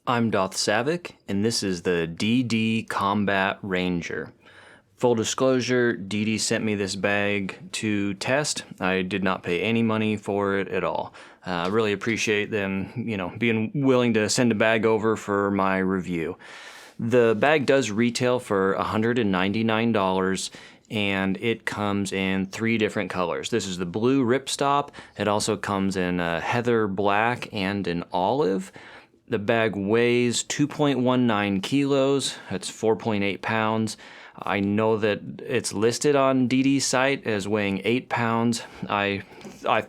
I'm Doth Savick, and this is the DD Combat Ranger. Full disclosure, DD sent me this bag to test. I did not pay any money for it at all. I really appreciate them, being willing to send a bag over for my review. The bag does retail for $199, and it comes in 3 different colors. This is the blue ripstop. It also comes in a heather black and an olive. The bag weighs 2.19 kilos. That's 4.8 pounds. I know that it's listed on DD's site as weighing 8 pounds. I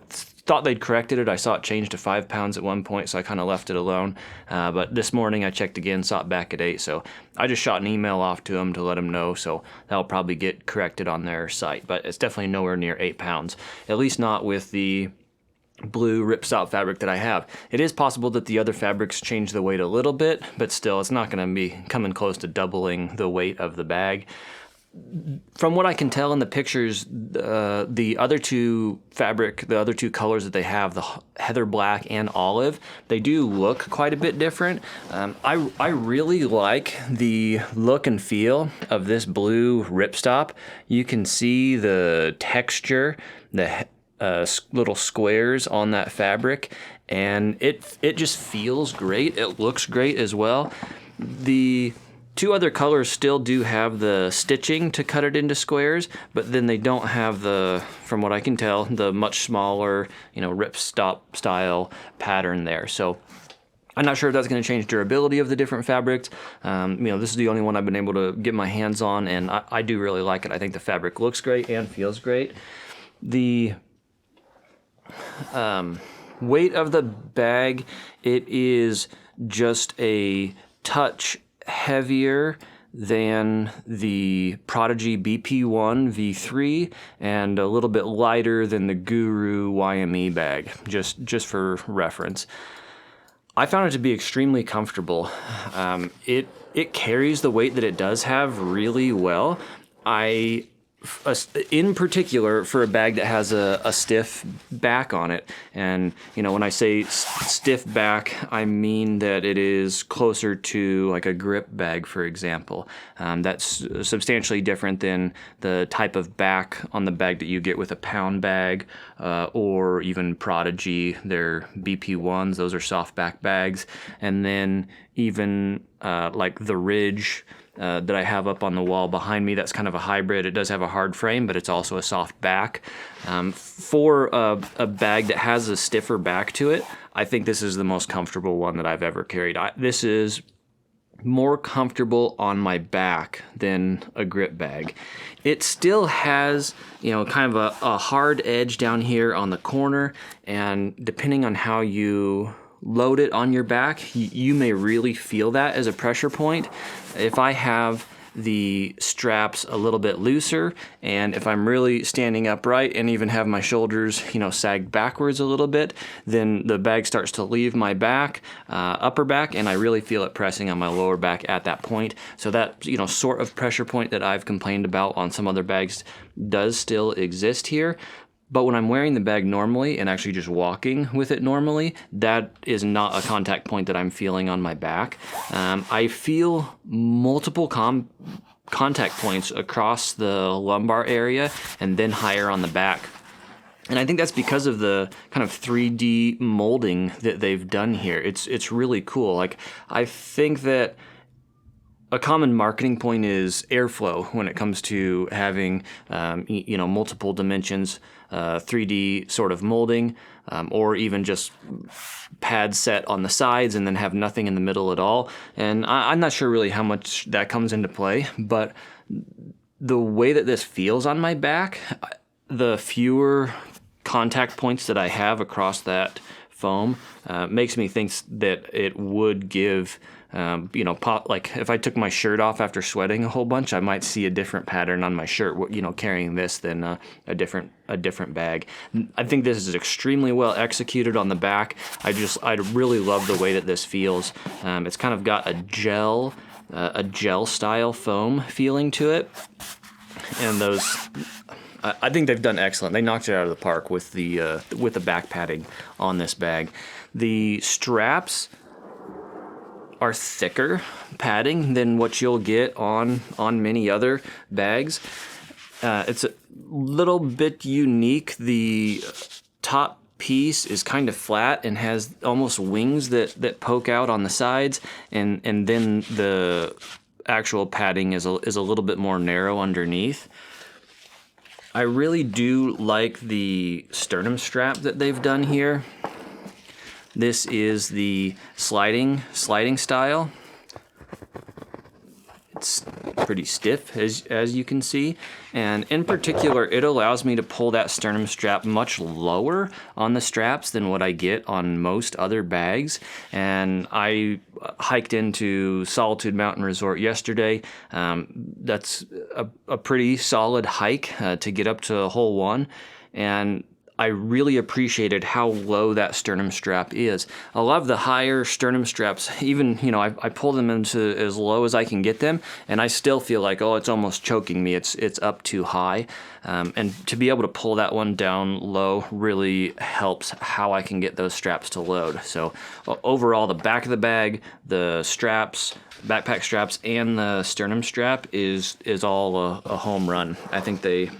thought they'd corrected it. I saw it change to 5 pounds at one point, so I kind of left it alone. But this morning I checked again, saw it back at 8, so I just shot an email off to them to let them know, so that'll probably get corrected on their site. But it's definitely nowhere near 8 pounds, at least not with the blue ripstop fabric that I have. It is possible that the other fabrics change the weight a little bit, but still it's not going to be coming close to doubling the weight of the bag. From what I can tell in the pictures, the other two colors that they have, the heather black and olive, they do look quite a bit different. I really like the look and feel of this blue ripstop. You can see the texture, the little squares on that fabric, and it just feels great. It looks great as well. The 2 other colors still do have the stitching to cut it into squares, but then they don't have from what I can tell, the much smaller, ripstop style pattern there. So I'm not sure if that's going to change durability of the different fabrics. This is the only one I've been able to get my hands on, and I do really like it. I think the fabric looks great and feels great. The weight of the bag, it is just a touch heavier than the Prodigy BP1 V3 and a little bit lighter than the Guru YME bag, just for reference. I found it to be extremely comfortable. It carries the weight that it does have really well. In particular, for a bag that has a stiff back on it, and when I say stiff back, I mean that it is closer to like a grip bag, for example. That's substantially different than the type of back on the bag that you get with a pound bag, or even Prodigy, their BP1s. Those are soft back bags, and then even like the Ridge that I have up on the wall behind me, that's kind of a hybrid. It does have a hard frame, but it's also a soft back. For a bag that has a stiffer back to it, I think this is the most comfortable one that I've ever carried. This is more comfortable on my back than a grip bag. It still has, kind of a hard edge down here on the corner, and depending on how you load it on your back, you may really feel that as a pressure point. If I have the straps a little bit looser, and if I'm really standing upright and even have my shoulders, sag backwards a little bit, then the bag starts to leave my back, upper back, and I really feel it pressing on my lower back at that point. So that, sort of pressure point that I've complained about on some other bags does still exist here. But when I'm wearing the bag normally and actually just walking with it normally, that is not a contact point that I'm feeling on my back. I feel multiple contact points across the lumbar area and then higher on the back. And I think that's because of the kind of 3D molding that they've done here. It's really cool. Like, I think that a common marketing point is airflow when it comes to having, multiple dimensions, 3D sort of molding, or even just pads set on the sides and then have nothing in the middle at all. And I'm not sure really how much that comes into play, but the way that this feels on my back, the fewer contact points that I have across that foam makes me think that it would give, like if I took my shirt off after sweating a whole bunch, I might see a different pattern on my shirt, carrying this than a different bag. I think this is extremely well executed on the back. I really love the way that this feels. It's kind of got a gel style foam feeling to it, and I think they've done excellent. They knocked it out of the park with the back padding on this bag. The straps are thicker padding than what you'll get on many other bags. It's a little bit unique. The top piece is kind of flat and has almost wings that poke out on the sides, and then the actual padding is a little bit more narrow underneath. I really do like the sternum strap that they've done here. This is the sliding style. It's pretty stiff, as you can see, and in particular it allows me to pull that sternum strap much lower on the straps than what I get on most other bags. And I hiked into Solitude Mountain Resort yesterday. That's a pretty solid hike to get up to hole 1, and I really appreciated how low that sternum strap is. A lot of the higher sternum straps, even, I pull them into as low as I can get them, and I still feel like, oh, it's almost choking me. It's up too high. And to be able to pull that one down low really helps how I can get those straps to load. So overall, the back of the bag, the straps, backpack straps, and the sternum strap is all a home run. I think they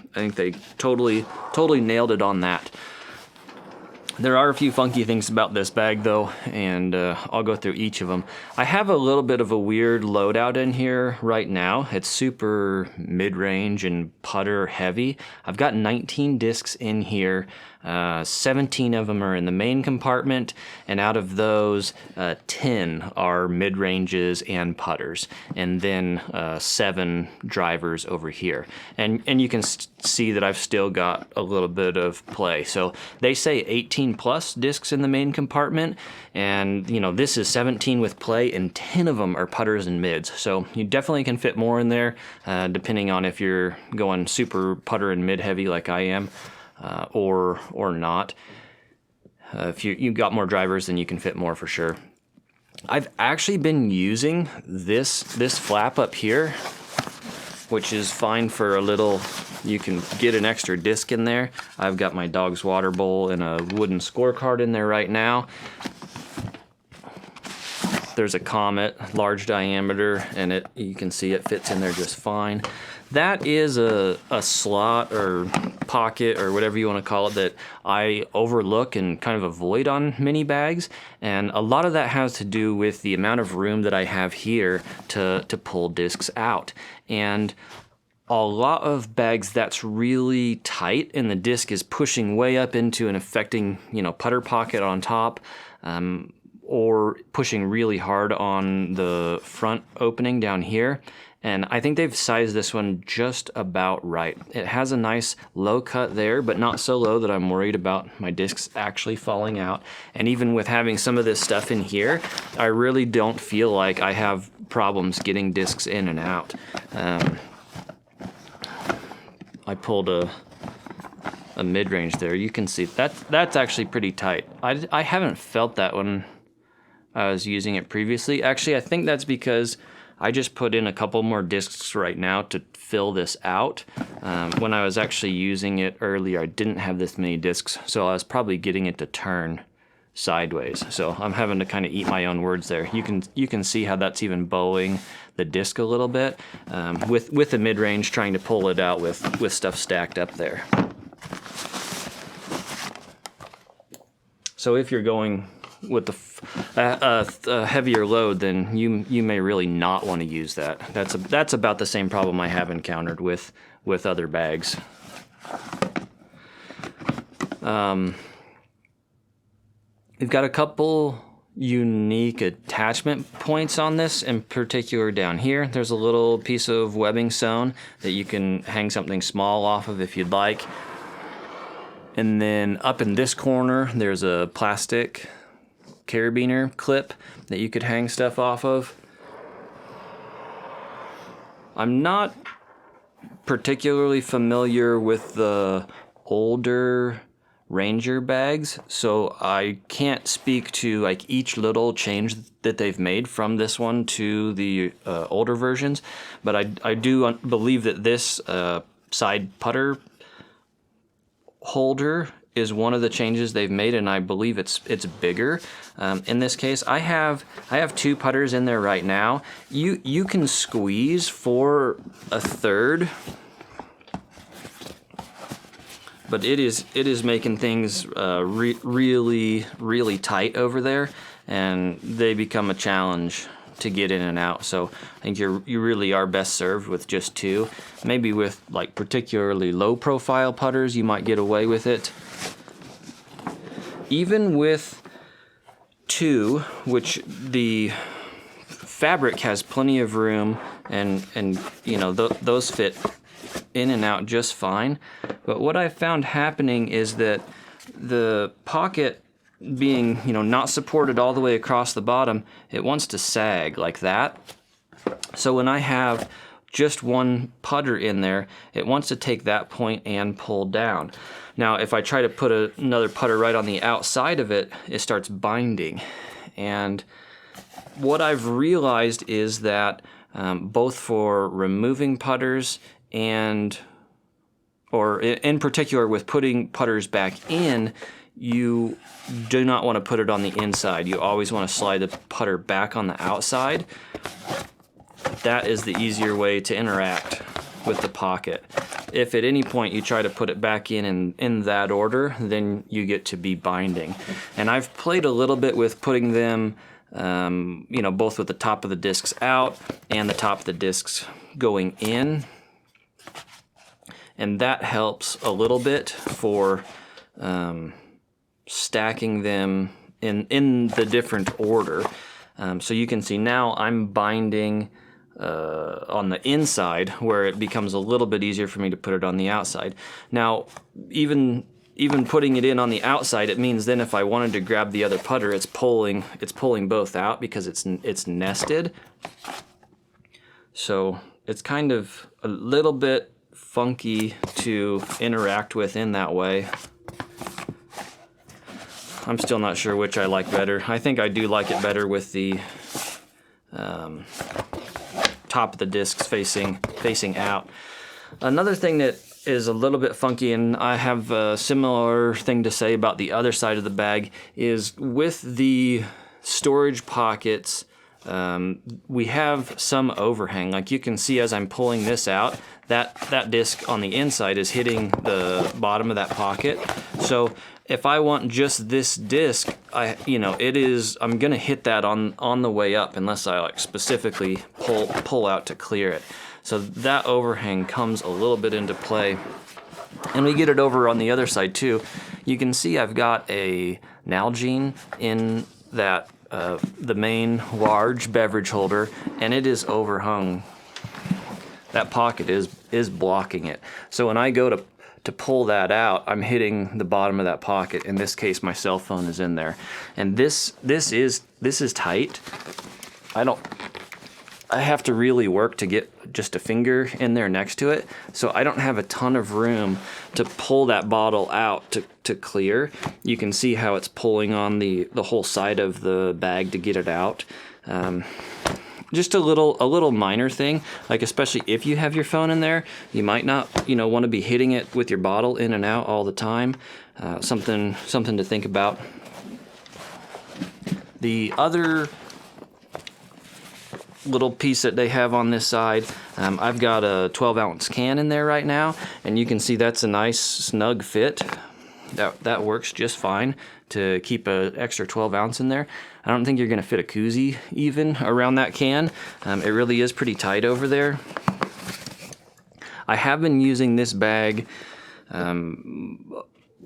totally nailed it on that. There are a few funky things about this bag though, and I'll go through each of them. I have a little bit of a weird loadout in here right now. It's super mid-range and putter heavy. I've got 19 discs in here. 17 of them are in the main compartment, and out of those, 10 are mid-ranges and putters, and then 7 drivers over here. And you can see that I've still got a little bit of play. So they say 18 plus discs in the main compartment, and this is 17 with play, and 10 of them are putters and mids. So you definitely can fit more in there, depending on if you're going super putter and mid heavy like I am. Or not. If you got more drivers, then you can fit more for sure. I've actually been using this flap up here, which is fine for a little. You can get an extra disc in there. I've got my dog's water bowl and a wooden scorecard in there right now. There's a Comet, large diameter, and you can see it fits in there just fine. That is a slot or pocket or whatever you want to call it that I overlook and kind of avoid on mini bags, and a lot of that has to do with the amount of room that I have here to pull discs out. And a lot of bags that's really tight and the disc is pushing way up into and affecting putter pocket on top, or pushing really hard on the front opening down here. And I think they've sized this one just about right. It has a nice low cut there, but not so low that I'm worried about my discs actually falling out. And even with having some of this stuff in here, I really don't feel like I have problems getting discs in and out. I pulled a mid-range there. You can see that's actually pretty tight. I haven't felt that when I was using it previously. Actually, I think that's because I just put in a couple more discs right now to fill this out. When I was actually using it earlier, I didn't have this many discs, so I was probably getting it to turn sideways. So I'm having to kind of eat my own words there. You can see how that's even bowing the disc a little bit with the mid-range, trying to pull it out with stuff stacked up there. So if you're going with a heavier load, then you may really not want to use that. That's about the same problem I have encountered with other bags. We've got a couple unique attachment points on this, in particular down here. There's a little piece of webbing sewn that you can hang something small off of if you'd like. And then up in this corner, there's a plastic carabiner clip that you could hang stuff off of. I'm not particularly familiar with the older Ranger bags, so I can't speak to like each little change that they've made from this one to the older versions, but I do believe that this side putter holder is one of the changes they've made, and I believe it's bigger. In this case, I have 2 putters in there right now. You can squeeze for a third, but it is making things really tight over there, and they become a challenge to get in and out. So I think you really are best served with just 2. Maybe with like particularly low profile putters, you might get away with it. Even with 2, which the fabric has plenty of room, and you know, those fit in and out just fine. But what I've found happening is that the pocket being, you know, not supported all the way across the bottom, it wants to sag like that. So when I have just 1 putter in there, it wants to take that point and pull down. Now, if I try to put another putter right on the outside of it, it starts binding. And what I've realized is that both for removing putters or in particular with putting putters back in, you do not want to put it on the inside. You always want to slide the putter back on the outside. That is the easier way to interact with the pocket. If at any point you try to put it back in that order, then you get to be binding. And I've played a little bit with putting them, you know, both with the top of the discs out and the top of the discs going in. And that helps a little bit for stacking them in the different order. So you can see now I'm binding on the inside, where it becomes a little bit easier for me to put it on the outside. Now, even putting it in on the outside, it means then if I wanted to grab the other putter, it's pulling both out because it's nested. So it's kind of a little bit funky to interact with in that way. I'm still not sure which I like better. I think I do like it better with the top of the discs facing out. Another thing that is a little bit funky, and I have a similar thing to say about the other side of the bag, is with the storage pockets, we have some overhang. Like you can see as I'm pulling this out, that disc on the inside is hitting the bottom of that pocket. So if I want just this disc, I'm gonna hit that on the way up unless I like specifically pull out to clear it. So that overhang comes a little bit into play. And we get it over on the other side too. You can see I've got a Nalgene in that the main large beverage holder, and it is overhung. That pocket is blocking it. So when I go to pull that out, I'm hitting the bottom of that pocket. In this case, my cell phone is in there. And this is tight. I have to really work to get just a finger in there next to it. So I don't have a ton of room to pull that bottle out to clear. You can see how it's pulling on the whole side of the bag to get it out. Just a little minor thing, like especially if you have your phone in there, you might not want to be hitting it with your bottle in and out all the time. Something to think about. The other little piece that they have on this side, I've got a 12-ounce can in there right now, and you can see that's a nice snug fit. That works just fine to keep an extra 12 ounce in there. I don't think you're going to fit a koozie even around that can. It really is pretty tight over there. I have been using this bag.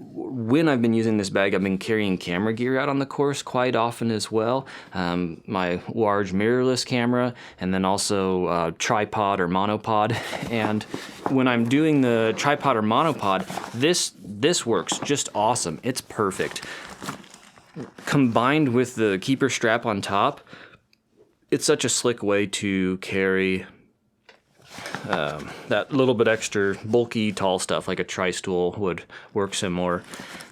When I've been using this bag, I've been carrying camera gear out on the course quite often as well. My large mirrorless camera, and then also tripod or monopod. And when I'm doing the tripod or monopod, this works just awesome. It's perfect. Combined with the keeper strap on top, it's such a slick way to carry that little bit extra bulky tall stuff like a tri-stool would work some more.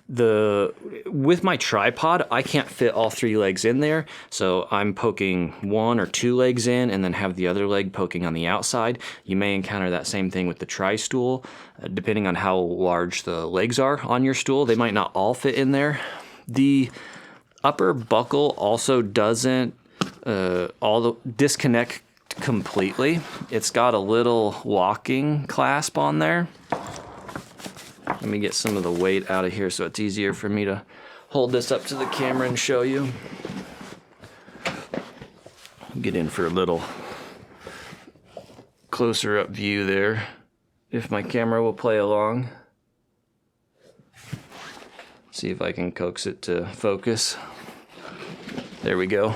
With my tripod, I can't fit all 3 legs in there, so I'm poking 1 or 2 legs in and then have the other leg poking on the outside. You may encounter that same thing with the tri-stool. Depending on how large the legs are on your stool, they might not all fit in there. The upper buckle also doesn't disconnect completely. It's got a little locking clasp on there. Let me get some of the weight out of here so it's easier for me to hold this up to the camera and show you. Get in for a little closer up view there, if my camera will play along. See if I can coax it to focus. There we go.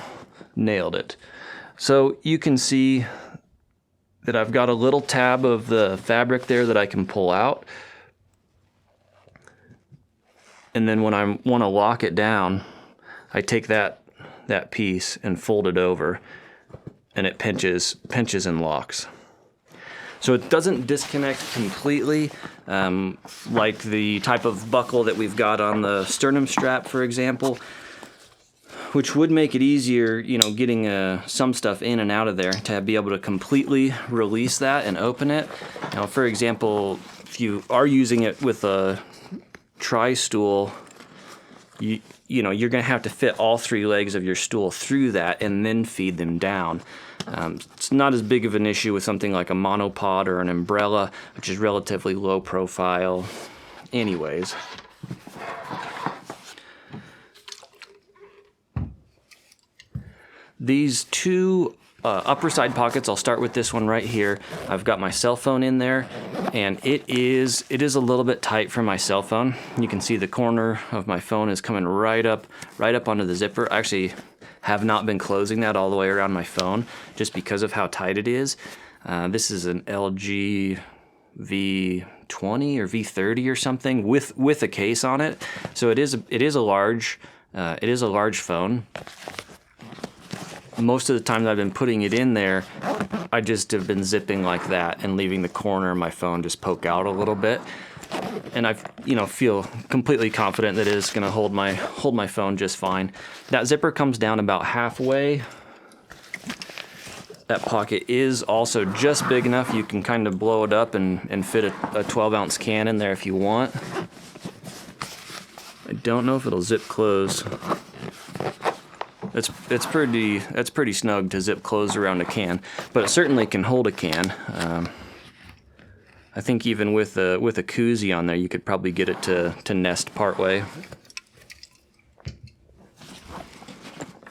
Nailed it. So you can see that I've got a little tab of the fabric there that I can pull out. And then when I want to lock it down, I take that piece and fold it over, and it pinches and locks. So it doesn't disconnect completely, like the type of buckle that we've got on the Sternum Strap, for example, which would make it easier, getting some stuff in and out of there, to be able to completely release that and open it. Now, for example, if you are using it with a tri-stool, you're going to have to fit all 3 legs of your stool through that and then feed them down. It's not as big of an issue with something like a monopod or an umbrella, which is relatively low profile anyways. These 2 upper side pockets, I'll start with this one right here. I've got my cell phone in there, and it is a little bit tight for my cell phone. You can see the corner of my phone is coming right up onto the zipper. I actually have not been closing that all the way around my phone just because of how tight it is. This is an LG V20 or V30 or something with a case on it. So it is a large phone. Most of the time that I've been putting it in there, I just have been zipping like that and leaving the corner of my phone just poke out a little bit. And I feel completely confident that it is going to hold my phone just fine. That zipper comes down about halfway. That pocket is also just big enough you can kind of blow it up and fit a 12-ounce can in there if you want. I don't know if it'll zip close. It's pretty snug to zip close around a can, but it certainly can hold a can. I think even with a koozie on there, you could probably get it to nest partway.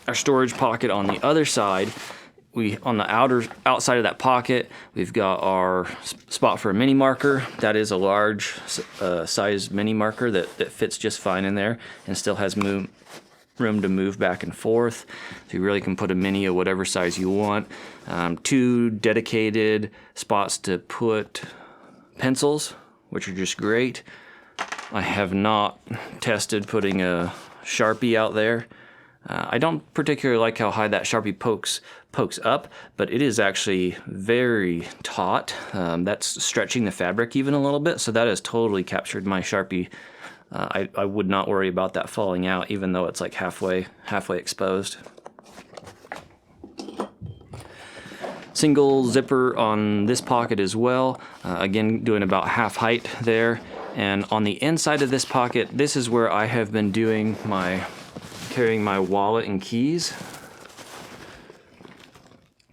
Our storage pocket on the other side, on the outside of that pocket, we've got our spot for a mini marker. That is a large size mini marker that fits just fine in there and still has room to move back and forth. So you really can put a mini of whatever size you want. 2 dedicated spots to put pencils, which are just great. I have not tested putting a Sharpie out there. I don't particularly like how high that Sharpie pokes up, but it is actually very taut. That's stretching the fabric even a little bit, so that has totally captured my Sharpie. I would not worry about that falling out, even though it's like halfway exposed. Single zipper on this pocket as well. Again, doing about half height there. And on the inside of this pocket, this is where I have been carrying my wallet and keys.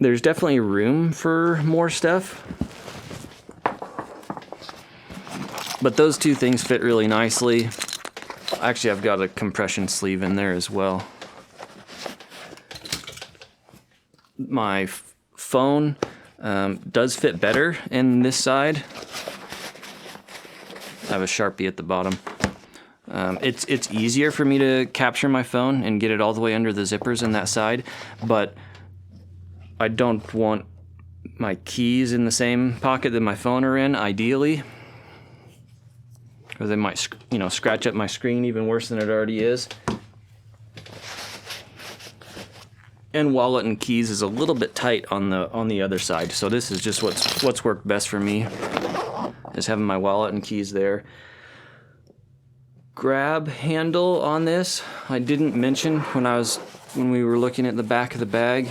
There's definitely room for more stuff, but those 2 things fit really nicely. Actually, I've got a compression sleeve in there as well. My phone does fit better in this side. I have a Sharpie at the bottom. It's easier for me to capture my phone and get it all the way under the zippers in that side, but I don't want my keys in the same pocket that my phone are in, ideally, or they might, scratch up my screen even worse than it already is. And wallet and keys is a little bit tight on the other side, so this is just what's worked best for me, is having my wallet and keys there. grab handle on this. I didn't mention when we were looking at the back of the bag.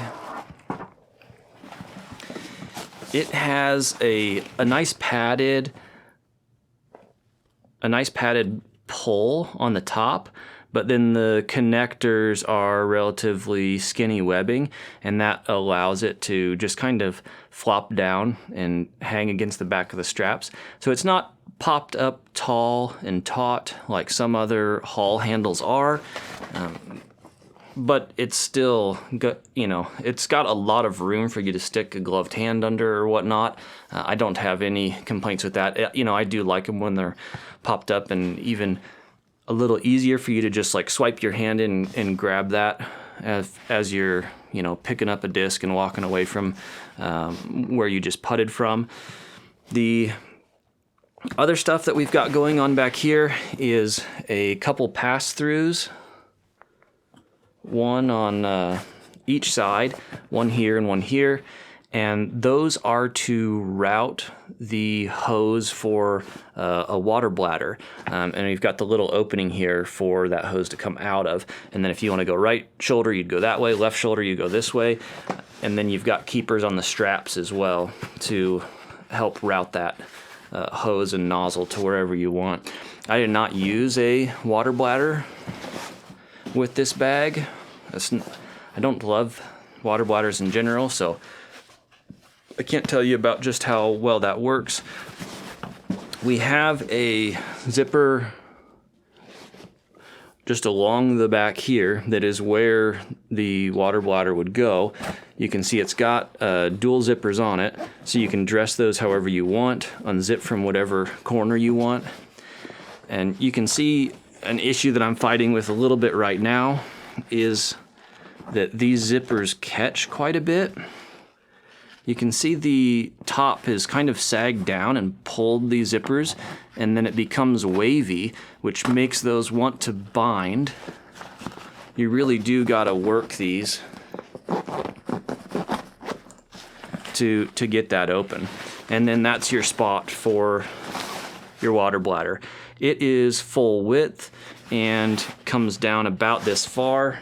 It has a nice padded pull on the top, but then the connectors are relatively skinny webbing, and that allows it to just kind of flop down and hang against the back of the straps. So it's not popped up tall and taut like some other haul handles are, but it's still got, it's got a lot of room for you to stick a gloved hand under or whatnot. I don't have any complaints with that. I do like them when they're popped up, and even a little easier for you to just like swipe your hand in and grab that as you're picking up a disc and walking away from where you just putted from. The other stuff that we've got going on back here is a couple pass-throughs, one on each side, one here and one here, and those are to route the hose for a water bladder. And you've got the little opening here for that hose to come out of, and then if you want to go right shoulder, you'd go that way, left shoulder, you go this way, and then you've got keepers on the straps as well to help route that hose and nozzle to wherever you want. I did not use a water bladder with this bag. I don't love water bladders in general, so I can't tell you about just how well that works. We have a zipper just along the back here that is where the water bladder would go. You can see it's got dual zippers on it, so you can dress those however you want, unzip from whatever corner you want. And you can see an issue that I'm fighting with a little bit right now is that these zippers catch quite a bit. You can see the top is kind of sagged down and pulled these zippers, and then it becomes wavy, which makes those want to bind. You really do gotta work these to get that open. And then that's your spot for your water bladder. It is full width and comes down about this far.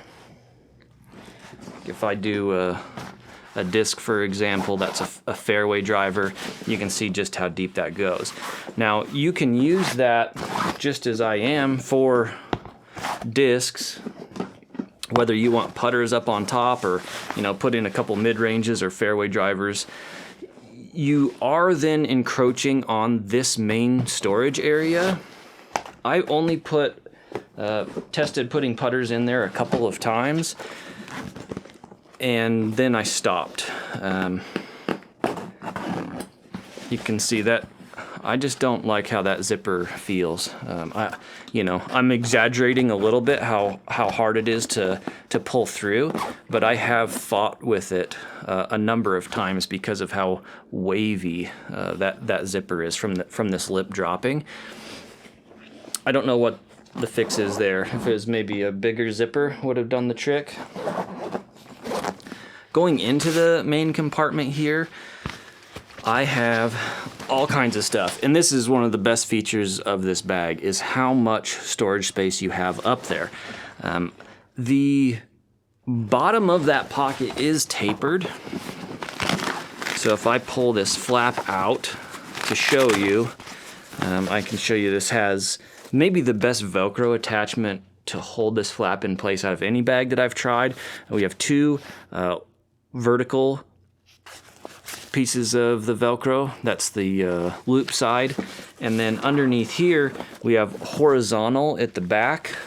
If I do a disc, for example, that's a fairway driver, you can see just how deep that goes. Now, you can use that just as I am for discs, whether you want putters up on top or, put in a couple mid-ranges or fairway drivers. You are then encroaching on this main storage area. I only tested putting putters in there a couple of times, and then I stopped. You can see that I just don't like how that zipper feels. I'm exaggerating a little bit how hard it is to pull through, but I have fought with it a number of times because of how wavy that zipper is from this lip dropping. I don't know what the fix is there. If it was maybe a bigger zipper would have done the trick. Going into the main compartment here, I have all kinds of stuff. And this is one of the best features of this bag, is how much storage space you have up there. The bottom of that pocket is tapered. So if I pull this flap out to show you, I can show you this has maybe the best Velcro attachment to hold this flap in place out of any bag that I've tried. We have two vertical pieces of the Velcro. That's the loop side. And then underneath here, we have horizontal at the back.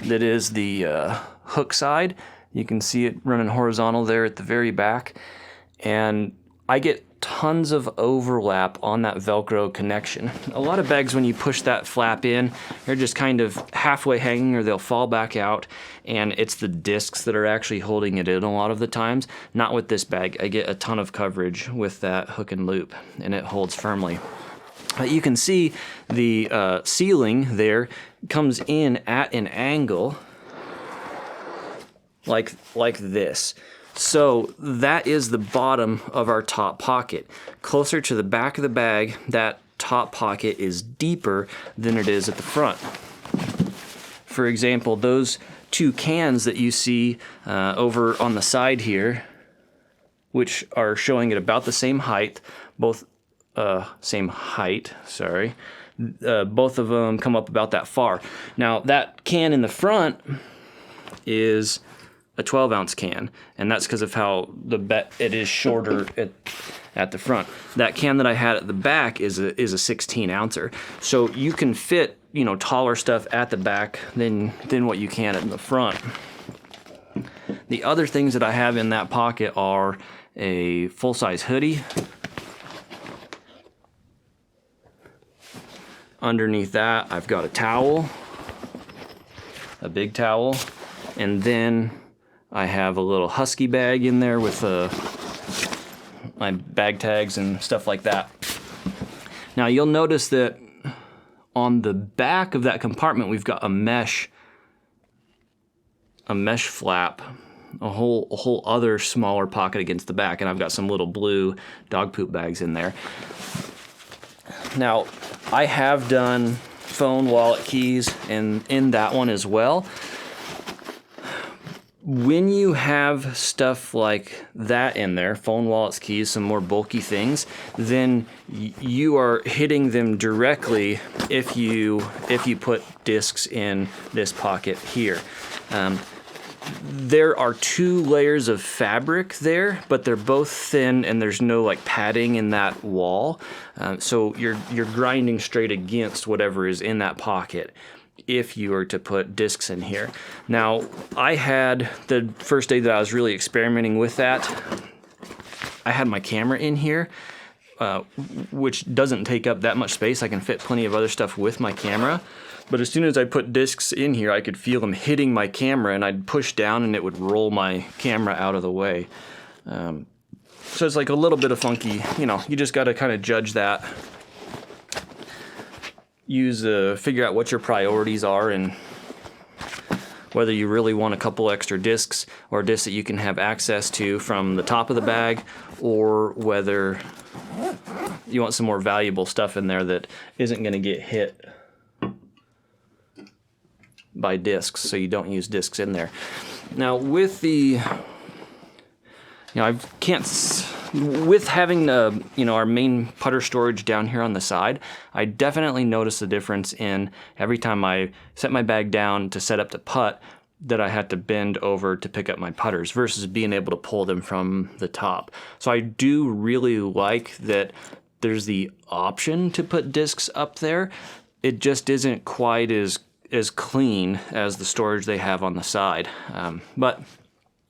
That is the hook side. You can see it running horizontal there at the very back. And I get tons of overlap on that Velcro connection. A lot of bags, when you push that flap in, they're just kind of halfway hanging or they'll fall back out, and it's the discs that are actually holding it in a lot of the times. Not with this bag. I get a ton of coverage with that hook and loop, and it holds firmly. You can see the ceiling there comes in at an angle like this. So that is the bottom of our top pocket. Closer to the back of the bag, that top pocket is deeper than it is at the front. For example, those two cans that you see over on the side here, which are showing at about the same height, both both of them come up about that far. Now that can in the front is a 12-ounce can, and that's because of how it is shorter at the front. That can that I had at the back is a 16-ouncer, so you can fit, you know, taller stuff at the back than what you can in the front. The other things that I have in that pocket are a full-size hoodie. Underneath that, I've got a towel, a big towel, and then I have a little husky bag in there with my bag tags and stuff like that. Now you'll notice that on the back of that compartment, we've got a mesh flap, a whole other smaller pocket against the back, and I've got some little blue dog poop bags in there. Now, I have done phone, wallet, keys, and in that one as well. When you have stuff like that in there, phone, wallets, keys, some more bulky things, then you are hitting them directly if you put discs in this pocket here. There are 2 layers of fabric there, but they're both thin and there's no like padding in that wall. So you're grinding straight against whatever is in that pocket if you were to put discs in here. Now, I had the first day that I was really experimenting with that, I had my camera in here, which doesn't take up that much space. I can fit plenty of other stuff with my camera. But as soon as I put discs in here, I could feel them hitting my camera, and I'd push down and it would roll my camera out of the way. So it's like a little bit of funky, you know, you just got to kind of judge that. Figure out what your priorities are and whether you really want a couple extra discs or discs that you can have access to from the top of the bag, or whether you want some more valuable stuff in there that isn't going to get hit by discs, so you don't use discs in there. Now with with having our main putter storage down here on the side, I definitely noticed the difference in every time I set my bag down to set up to putt, that I had to bend over to pick up my putters versus being able to pull them from the top. So I do really like that there's the option to put discs up there. It just isn't quite as clean as the storage they have on the side, but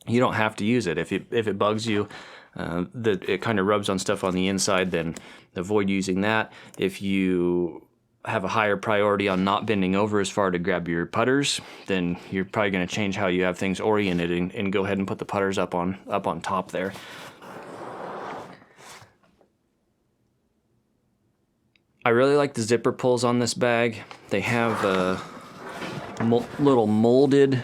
you don't have to use it. If it bugs you, that it kind of rubs on stuff on the inside, then avoid using that. If you have a higher priority on not bending over as far to grab your putters, then you're probably going to change how you have things oriented and go ahead and put the putters up on top there. I really like the zipper pulls on this bag. They have a little molded,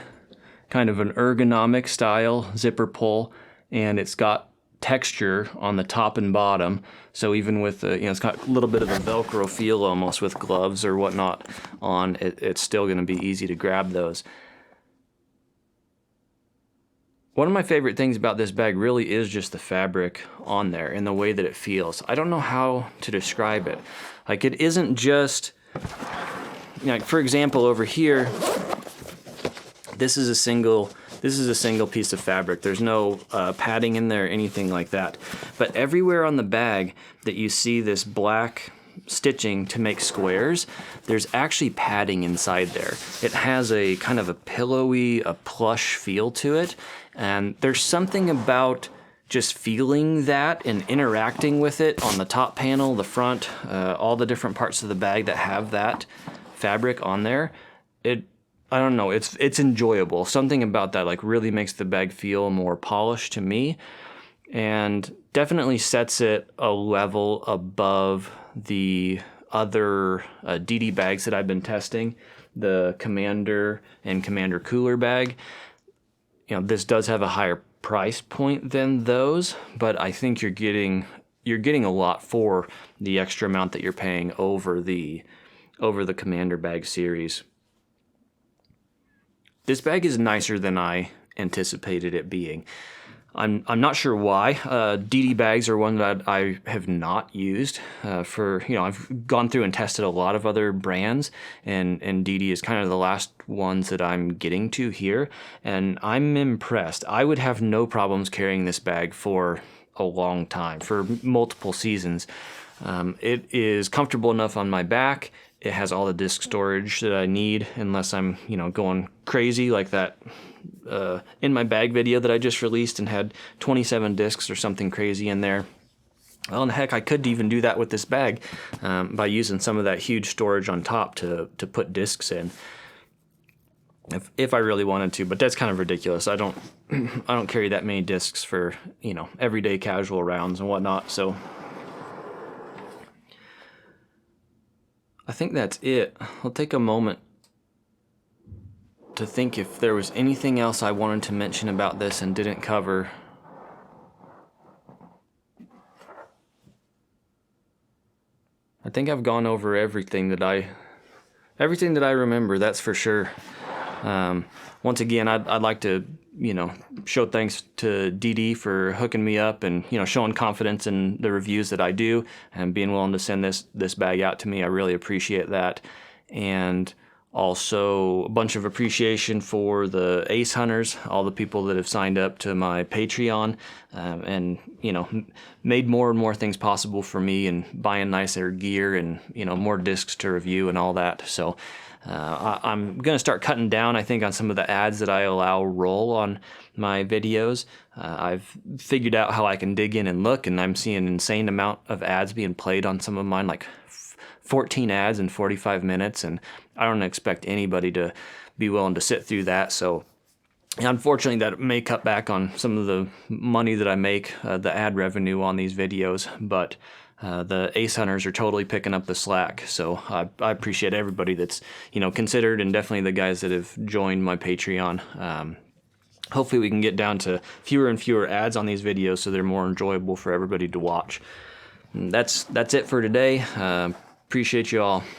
kind of an ergonomic style zipper pull, and it's got texture on the top and bottom. So even with it's got a little bit of a Velcro feel almost with gloves or whatnot on, it's still going to be easy to grab those. One of my favorite things about this bag really is just the fabric on there and the way that it feels. I don't know how to describe it. Like, it isn't just, like, for example, over here, this is a single piece of fabric. There's no padding in there or anything like that. But everywhere on the bag that you see this black stitching to make squares, there's actually padding inside there. It has a kind of a pillowy, a plush feel to it. And there's something about just feeling that and interacting with it on the top panel, the front, all the different parts of the bag that have that fabric on there. I don't know, it's enjoyable. Something about that like really makes the bag feel more polished to me, and definitely sets it a level above the other DD bags that I've been testing, the Commander and Commander Cooler bag. You know, this does have a higher price point than those, but I think you're getting you're getting a lot for the extra amount that you're paying over the Commander bag series. This bag is nicer than I anticipated it being. I'm not sure why. DD bags are one that I have not used for, I've gone through and tested a lot of other brands, and DD is kind of the last ones that I'm getting to here, and I'm impressed. I would have no problems carrying this bag for a long time, for multiple seasons. It is comfortable enough on my back. It has all the disk storage that I need, unless I'm, going crazy like that in my bag video that I just released and had 27 discs or something crazy in there. Well, and heck, I could even do that with this bag by using some of that huge storage on top to put discs in, if I really wanted to. But that's kind of ridiculous. I don't carry that many discs for everyday casual rounds and whatnot. So I think that's it. I'll take a moment to think if there was anything else I wanted to mention about this and didn't cover. I think I've gone over everything that I remember, that's for sure. Once again, I'd like to, show thanks to DD for hooking me up and, showing confidence in the reviews that I do and being willing to send this bag out to me. I really appreciate that. And also a bunch of appreciation for the Ace Hunters, all the people that have signed up to my Patreon, and made more and more things possible for me, and buying nicer gear and more discs to review and all that. So I'm gonna start cutting down, I think, on some of the ads that I allow roll on my videos. I've figured out how I can dig in and look, and I'm seeing an insane amount of ads being played on some of mine, like 14 ads in 45 minutes, and I don't expect anybody to be willing to sit through that. So unfortunately, that may cut back on some of the money that I make, the ad revenue on these videos, but the Ace Hunters are totally picking up the slack. So I appreciate everybody that's considered, and definitely the guys that have joined my Patreon. Hopefully we can get down to fewer and fewer ads on these videos so they're more enjoyable for everybody to watch. And that's it for today. Appreciate you all.